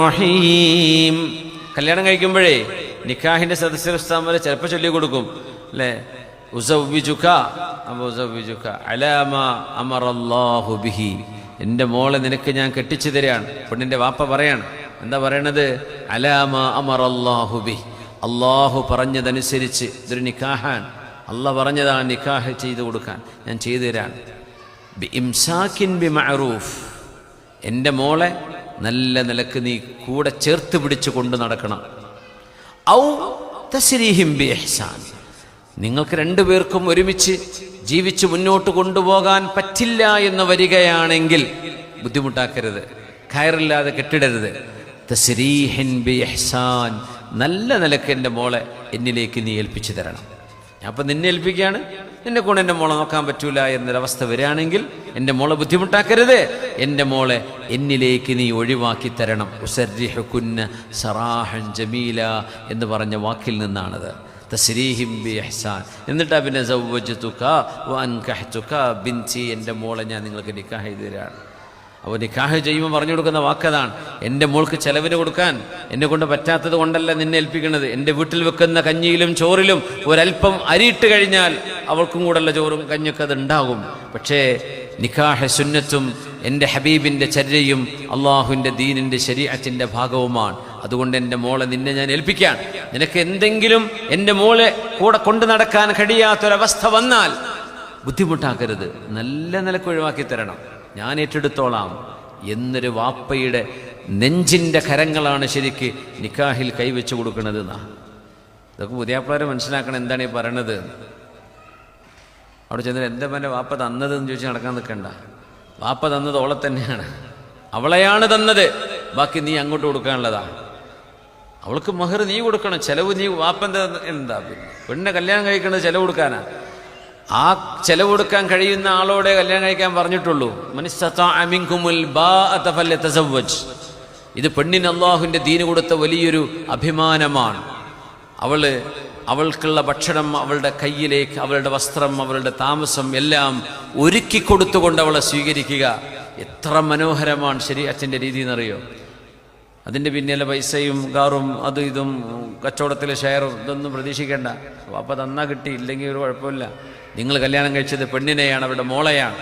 റഹീം. കല്യാണം കഴിക്കുമ്പോഴേ നിക്കാഹിന്റെ സദസ്യസ്ഥാമല ചിലപ്പോൾ ചൊല്ലി കൊടുക്കും അല്ലേ, ഉസവ്വിജുക ഉസവ്വിജുക അലാ മാ അമറല്ലാഹു ബിഹി, എൻ്റെ മോളെ നിനക്ക് ഞാൻ കെട്ടിച്ചു തരാണ്. പെണ്ണിന്റെ വാപ്പ പറയാണ്, എന്താ പറയണത്? അലാ മാ അമറല്ലാഹു ബിഹി, അള്ളാഹു പറഞ്ഞതനുസരിച്ച്. ഇതൊരു നിക്കാഹാൻ, അള്ളാഹ് പറഞ്ഞതാണ് നിക്കാഹ് ചെയ്തു കൊടുക്കാൻ, ഞാൻ ചെയ്തു തരാണ്. ബി ഇംസാക്കിൻ ബി മഅറൂഫ്, എൻ്റെ മോളെ നല്ല നിലക്ക് നീ കൂടെ ചേർത്ത് പിടിച്ച് കൊണ്ട് നടക്കണം. ഔ തസ്രീഹിം ബി ഇഹ്സാൻ, നിങ്ങൾക്ക് രണ്ടുപേർക്കും ഒരുമിച്ച് ജീവിച്ച് മുന്നോട്ട് കൊണ്ടുപോകാൻ പറ്റില്ല എന്ന് വരികയാണെങ്കിൽ ബുദ്ധിമുട്ടാക്കരുത്, കയറില്ലാതെ കെട്ടിടരുത്. തസ്രീഹിൻ ബി ഇഹ്സാൻ, നല്ല നിലക്ക് എൻ്റെ മോളെ എന്നിലേക്ക് നീ ഏൽപ്പിച്ചു തരണം. ഞാൻ അപ്പം നിന്നെ ഏൽപ്പിക്കുകയാണ്, നിന്നെ കൊണ്ട് എൻ്റെ മോളെ നോക്കാൻ പറ്റൂല എന്നൊരവസ്ഥ വരികയാണെങ്കിൽ എൻ്റെ മോളെ ബുദ്ധിമുട്ടാക്കരുത്, എൻ്റെ മോളെ എന്നിലേക്ക് നീ ഒഴിവാക്കി തരണം. ഉസർരിഹുകുന്ന സറാഹൻ ജമീല എന്ന് പറഞ്ഞ വാക്കിൽ നിന്നാണത്. തസ്രീഹിം ബി ഇഹ്സാൻ. എന്നിട്ടാ പിന്നെ സവ്വജ്തുക വഅൻകഹ്തുക ബിൻതി, എൻ്റെ മോളെ ഞാൻ നിങ്ങൾക്ക് നിക്കാഹ് ചെയ്തു തരാണ്. അപ്പോൾ നിക്കാഹ് ചെയ്യുമ്പോൾ പറഞ്ഞു കൊടുക്കുന്ന വാക്കതാണ്, എൻ്റെ മോൾക്ക് ചെലവിന് കൊടുക്കാൻ എന്നെ കൊണ്ട് പറ്റാത്തത് കൊണ്ടല്ല നിന്നെ ഏൽപ്പിക്കുന്നത്. എൻ്റെ വീട്ടിൽ വെക്കുന്ന കഞ്ഞിയിലും ചോറിലും ഒരല്പം അരിയിട്ട് കഴിഞ്ഞാൽ അവൾക്കും കൂടെയുള്ള ചോറും കഞ്ഞൊക്കെ അത് ഉണ്ടാകും. പക്ഷേ നിക്കാഹ് സുന്നത്തും എൻ്റെ ഹബീബിൻ്റെ ചര്യയും അള്ളാഹുവിൻ്റെ ദീനിൻ്റെ ശരീഅത്തിൻ്റെ ഭാഗവുമാണ്. അതുകൊണ്ട് എൻ്റെ മോളെ നിന്നെ ഞാൻ ഏൽപ്പിക്കാൻ. നിനക്ക് എന്തെങ്കിലും എൻ്റെ മോളെ കൂടെ കൊണ്ടു നടക്കാൻ കഴിയാത്തൊരവസ്ഥ വന്നാൽ ബുദ്ധിമുട്ടാക്കരുത്, നല്ല നിലക്ക് ഒഴിവാക്കി തരണം, ഞാൻ ഏറ്റെടുത്തോളാം എന്നൊരു വാപ്പയുടെ നെഞ്ചിൻ്റെ കരങ്ങളാണ് ശരിക്ക് നിക്കാഹിൽ കൈവച്ച് കൊടുക്കുന്നത് എന്നാ. ഇതൊക്കെ പുതിയാപ്പിളാരെ മനസ്സിലാക്കണം എന്താണ് ഈ പറയണത്. അവിടെ ചെന്നിട്ട് എന്താ എൻ്റെ വാപ്പ തന്നതെന്ന് ചോദിച്ച് നടക്കാൻ നിൽക്കണ്ട. വാപ്പ തന്നത് ഓളെ തന്നെയാണ്, അവളെയാണ് തന്നത്, ബാക്കി നീ അങ്ങോട്ട് കൊടുക്കാനുള്ളതാ. അവൾക്ക് മഹർ നീ കൊടുക്കണം, ചെലവ് നീ. വാപ്പൻ്റെ എന്താ പെണ്ണിനെ കല്യാണം കഴിക്കുന്നത് ചെലവ് കൊടുക്കാനാ. ആ ചെലവ് കൊടുക്കാൻ കഴിയുന്ന ആളോടെ കല്യാണം കഴിക്കാൻ പറഞ്ഞിട്ടുള്ളൂ. മനിസ്തതാഅ മിൻകുമുൽ ബാഅത ഫല്യതസവ്വജ്. ഇത് പെണ്ണിന് അല്ലാഹുവിൻ്റെ ദീന് കൊടുത്ത വലിയൊരു അഭിമാനമാണ്. അവൾക്കുള്ള ഭക്ഷണം അവളുടെ കയ്യിലേക്ക്, അവളുടെ വസ്ത്രം, അവളുടെ താമസം എല്ലാം ഒരുക്കി കൊടുത്തുകൊണ്ട് അവളെ സ്വീകരിക്കുക. എത്ര മനോഹരമാണ് ശരീഅത്തിന്റെ രീതി എന്നറിയോ. അതിൻ്റെ പിന്നിലെ പൈസയും കാറും അതും ഇതും കച്ചവടത്തിലെ ഷെയറും ഇതൊന്നും പ്രതീക്ഷിക്കേണ്ട. വാപ്പ തന്നാ കിട്ടി, ഇല്ലെങ്കിൽ ഒരു കുഴപ്പമില്ല. നിങ്ങൾ കല്യാണം കഴിച്ചത് പെണ്ണിനെയാണ്, അവരുടെ മോളെയാണ്,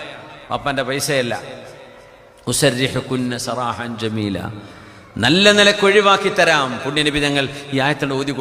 വാപ്പൻ്റെ പൈസയല്ല. ഉസർരിഹുകുന്ന സറാഹൻ ജമീല, നല്ല നിലക്ക് ഒഴിവാക്കി തരാം. പുണ്യനബി തങ്ങൾ ഈ ആയത്തോട് ഓതി കൊടുത്തു.